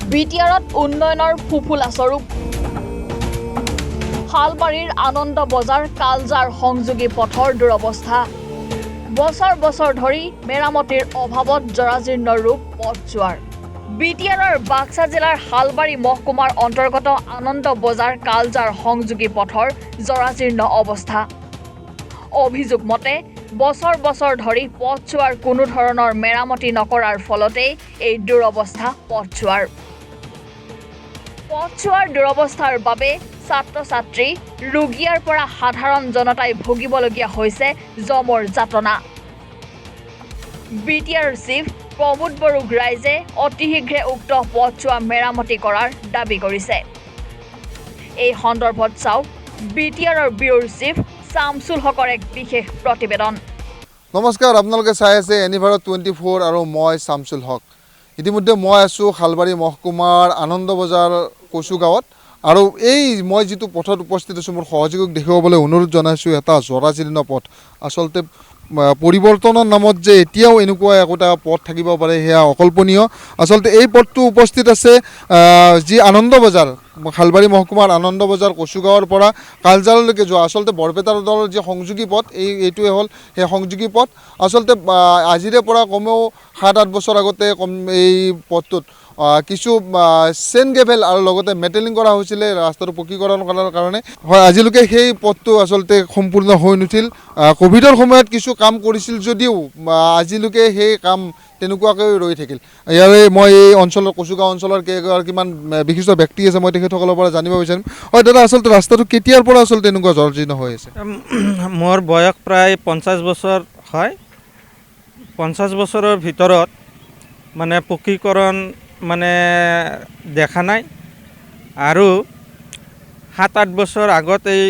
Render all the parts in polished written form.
বিটিআৰত উন্নয়নৰ ফুফুলা স্বৰূপ শালবাৰীৰ আনন্দ বজাৰ কালজাৰ সংযোগী পথৰ দুৰৱস্থা বছৰ বছৰ ধৰি মেৰামতিৰ অভাৱত জৰাজীৰ্ণ ৰূপ পথছোৱাৰ বিটিআৰৰ বাক্সা জিলাৰ শালবাৰী মহকুমাৰ অন্তৰ্গত আনন্দ বজাৰ কালজাৰ সংযোগী পথৰ জৰাজীৰ্ণ অৱস্থা অভিযোগ মতে বছৰ বছৰ ধৰি পথছোৱাৰ কোনো ধৰণৰ মেৰামতি নকৰাৰ ফলতেই এই দুৰৱস্থা পথছোৱাৰ দুৰৱস্থাৰ বাবে ছাত্ৰ ছাত্ৰী ৰোগীয়াৰ পৰা সাধাৰণ জনতাই ভুগিবলগীয়া হৈছে জমৰ যাতনা বিটিআৰ চিফ প্ৰমোদ বড়োক ৰাইজে অতি শীঘ্ৰে উক্ত পথছোৱা মেৰামতি কৰাৰ দাবী কৰিছে এই সন্দৰ্ভত চাওক বিটিআৰৰ ব্যুৰ চিফ শামছুল হকৰ এক বিশেষ প্ৰতিবেদন নমস্কাৰ আপোনালোকে চাই আছে এনিভাৰত 24 আৰু মই শামছুল হক ইতিমধ্যে মই আছো শালবাৰী মহকুমাৰ আনন্দ বজাৰ কচু গাঁৱত আৰু এই মই যেটো পথত উপস্থিত আছো মোৰ সহযোগক দেখুৱাবলৈ অনুৰোধ জনাইছো এটা জৰাজীৰ্ণ পথ আসলতে পৰিৱৰ্তনৰ নামত যে এতিয়াও এনেকুৱা একটা পথ থাকিব পাৰে হেয়া অকল্পনীয় আসলতে এই পথটো উপস্থিত আছে যি আনন্দ বজাৰ শালবাৰী মহকুমাৰ আনন্দ বজাৰ কচুগাঁৱৰ পৰা কালজাৰলৈকে যোৱা আসলতে বৰপেটাৰ দলৰ যে সংযোগী পথ এইটোৱে হ'ল সেই সংযোগী পথ আসলতে আজিৰে পৰা কমেও 7-8 বছৰ আগতে এই পথটোত কিছু চেন গেভেল আৰু লগতে মেটেলিং কৰা হৈছিলে ৰাস্তাটো পকীকৰণ কৰাৰ কাৰণে হয় আজিলৈকে সেই পথটো আসলতে সম্পূৰ্ণ হৈ নুঠিল কোভিডৰ সময়ত কিছু কাম কৰিছিল যদিও আজিলৈকে সেই কাম তেনেকুৱাকৈ ৰৈ থাকিল ইয়াৰে মই এই অঞ্চলৰ কচুগাঁও অঞ্চলৰ কেইগৰাকীমান বিশিষ্ট ব্যক্তি আছে মই তেখেতসকলৰ পৰা জানিব বিচাৰিম হয় দাদা আসলতে ৰাস্তাটো কেতিয়াৰ পৰা আসলতে এনেকুৱা জৰ্জীৰ্ণ হৈ আছে মোৰ বয়স প্ৰায় 50 বছৰ হয় 50 বছৰৰ ভিতৰত মানে পকীকৰণ মানে দেখা নাই আৰু 7-8 বছৰ আগত এই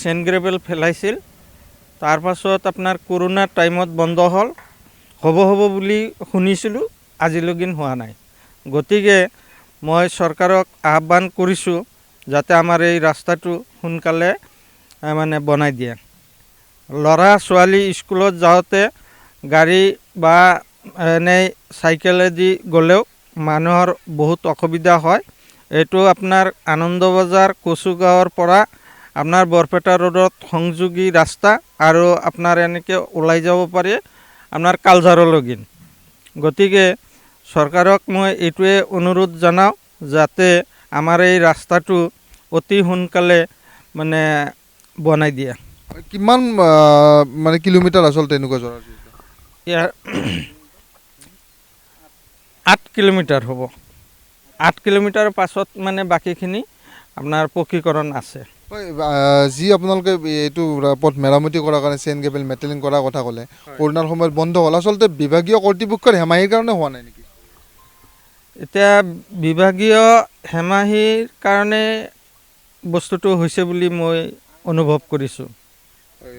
চেন গ্ৰেভেল ফেলাইছিল তাৰ পাছত আপোনাৰ কৰোনাৰ টাইমত বন্ধ হ'ল হ'ব বুলি শুনিছিলোঁ আজিলৈকে হোৱা নাই গতিকে মই চৰকাৰক আহ্বান কৰিছোঁ যাতে আমাৰ এই ৰাস্তাটো সোনকালে মানে বনাই দিয়ে ল'ৰা ছোৱালী স্কুলত যাওঁতে গাড়ী বা এনেই চাইকেলেদি গ'লেও মানুহৰ বহুত অসুবিধা হয় এইটো আপোনাৰ আনন্দ বজাৰ কচুগাঁৱৰ পৰা আপোনাৰ বৰপেটা ৰোডত সংযোগী ৰাস্তা আৰু আপোনাৰ এনেকৈ ওলাই যাব পাৰি আপোনাৰ কালজাৰলৈকে গতিকে চৰকাৰক মই এইটোৱে অনুৰোধ জনাওঁ যাতে আমাৰ এই ৰাস্তাটো অতি সোনকালে মানে বনাই দিয়ে কিমান মানে কিলোমিটাৰ আসলতে এনেকুৱা জৰাজীৰ্ণ 8 কিলোমিটাৰ হ'ব 8 কিলোমিটাৰ পাছত মানে বাকীখিনি আপোনাৰ পকীকৰণ আছে যি আপোনালোকে এইটো পথ মেৰামতি কৰাৰ কাৰণে চেন গেভেল মেটেলিং কৰাৰ কথা ক'লে কৰোনাৰ সময়ত বন্ধ হ'ল আসলতে বিভাগীয় কৰ্তৃপক্ষৰ হেমাহিৰ কাৰণে হোৱা নাই নেকি এতিয়া বিভাগীয় হেমাহিৰ কাৰণে বস্তুটো হৈছে বুলি মই অনুভৱ কৰিছোঁ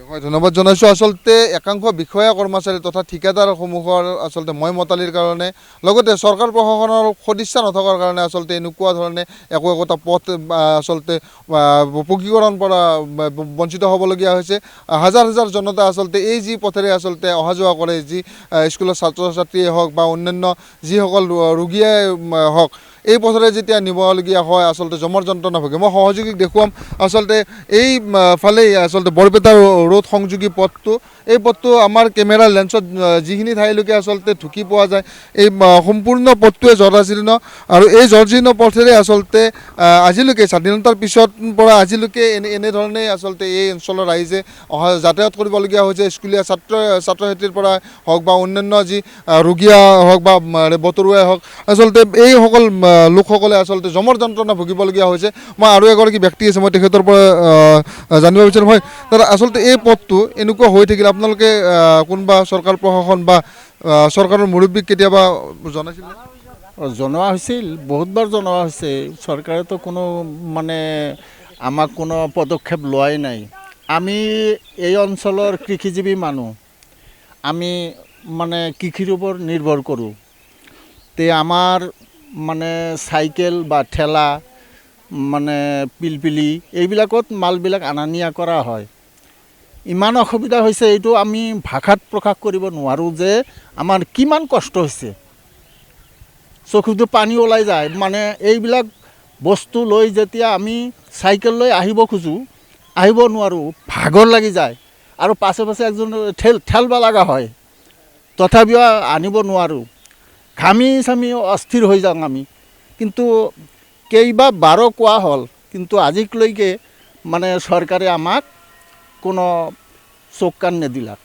হয় ধন্যবাদ জনাইছোঁ আসলতে একাংশ বিষয়া কৰ্মচাৰী তথা ঠিকাদাৰসমূহৰ আসলতে মই মতালিৰ কাৰণে লগতে চৰকাৰ প্ৰশাসনৰ সদিচ্ছা নথকাৰ কাৰণে আসলতে এনেকুৱা ধৰণে একোটা পথ আসলতে পকীকৰণ পৰা বঞ্চিত হ'বলগীয়া হৈছে হাজাৰ হাজাৰ জনতা আসলতে এই যি পথেৰে আসলতে অহা যোৱা কৰে যি স্কুলৰ ছাত্ৰ ছাত্ৰীয়ে হওক বা অন্যান্য যিসকল ৰোগীয়ে হওক এই পথৰে যেতিয়া নিবলগীয়া হয় আসলতে জমৰ যন্ত্ৰণা ভোগে মই সহযোগীক দেখুৱাম আসলতে এই ফালেই আসলতে বৰপেটা ৰোড সংযোগী পথটো এই পথটো আমাৰ কেমেৰা লেন্সত যিখিনি ঠাইলৈকে আসলতে ঢুকি পোৱা যায় এই সম্পূৰ্ণ পথটোৱে জৰাজীৰ্ণ আৰু এই জৰাজীৰ্ণ পথেৰে আসলতে আজিলৈকে স্বাধীনতাৰ পিছত পৰা আজিলৈকে এনেধৰণে আসলতে এই অঞ্চলৰ ৰাইজে অহা যাতায়াত কৰিবলগীয়া হৈছে স্কুলীয়া ছাত্ৰ ছাত্ৰীৰ পৰা হওক বা অন্যান্য যি ৰোগীয়া হওক বা বতৰুৱাই হওক আসলতে এইসকল লোকসকলে আসলতে জমৰ যন্ত্ৰণা ভুগিবলগীয়া হৈছে মই আৰু এগৰাকী ব্যক্তি আছে মই তেখেতৰ পৰা জানিব বিচাৰিম হয় দাদা আসলতে এই পথটো এনেকুৱা হৈ থাকিলে আপোনালোকে কোনোবা চৰকাৰ প্ৰশাসন বা চৰকাৰৰ মুৰব্বীক কেতিয়াবা জনাইছিল জনোৱা হৈছিল বহুতবাৰ জনোৱা হৈছে চৰকাৰেতো কোনো মানে আমাক কোনো পদক্ষেপ লোৱাই নাই আমি এই অঞ্চলৰ কৃষিজীৱী মানুহ আমি মানে কৃষিৰ ওপৰত নিৰ্ভৰ কৰোঁ তে আমাৰ মানে চাইকেল বা ঠেলা মানে পিলপিলি এইবিলাকত মালবিলাক আনা নিয়া কৰা হয় ইমান অসুবিধা হৈছে এইটো আমি ভাষাত প্ৰকাশ কৰিব নোৱাৰোঁ যে আমাৰ কিমান কষ্ট হৈছে চকুটো পানী ওলাই যায়। মানে এইবিলাক বস্তু লৈ যেতিয়া আমি চাইকেল লৈ আহিব খোজোঁ, আহিব নোৱাৰোঁ, ভাগৰ লাগি যায় আৰু পাছে পাছে একজন ঠেলবা লগা হয়, তথাপিও আনিব নোৱাৰোঁ। ঘামি চামি অস্থিৰ হৈ যাওঁ আমি। কিন্তু কেইবাবাৰো কোৱা হ'ল, কিন্তু আজিলৈকে মানে চৰকাৰে আমাক কোনো চোখ কাণ নিদিলাক।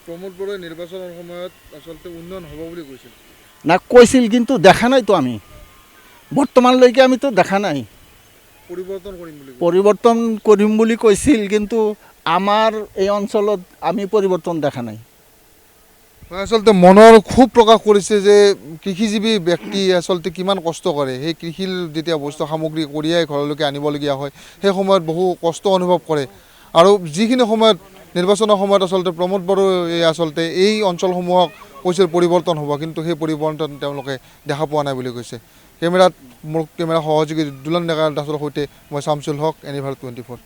প্ৰমোদ বড়োই নিৰ্বাচনৰ সময়ত আচলতে উন্নয়ন হ'ব বুলি কৈছিল। না কৈছিল, কিন্তু দেখা নাইতো আমি, বৰ্তমানলৈকে আমিতো দেখা নাই। পৰিৱৰ্তন কৰিম বুলি কৈছিল, কিন্তু আমাৰ এই অঞ্চলত আমি পৰিৱৰ্তন দেখা নাই। আচলতে মনৰ ক্ষোভ প্ৰকাশ কৰিছে যে কৃষিজীৱী ব্যক্তি আচলতে কিমান কষ্ট কৰে। সেই কৃষিৰ যেতিয়া বস্তু সামগ্ৰী কঢ়িয়াই ঘৰলৈকে আনিবলগীয়া হয়, সেই সময়ত বহু কষ্ট অনুভৱ কৰে। আৰু যিখিনি সময়ত নিৰ্বাচনৰ সময়ত আচলতে প্ৰমোদ বড়োই আচলতে এই অঞ্চলসমূহক কৈছিল পৰিৱৰ্তন হ'ব, কিন্তু সেই পৰিৱৰ্তন তেওঁলোকে দেখা পোৱা নাই বুলি কৈছে। কেমেৰা সহযোগী দুলন ডেকা দাসৰ সৈতে মই শামছুল হক, এনিভাৰ 24।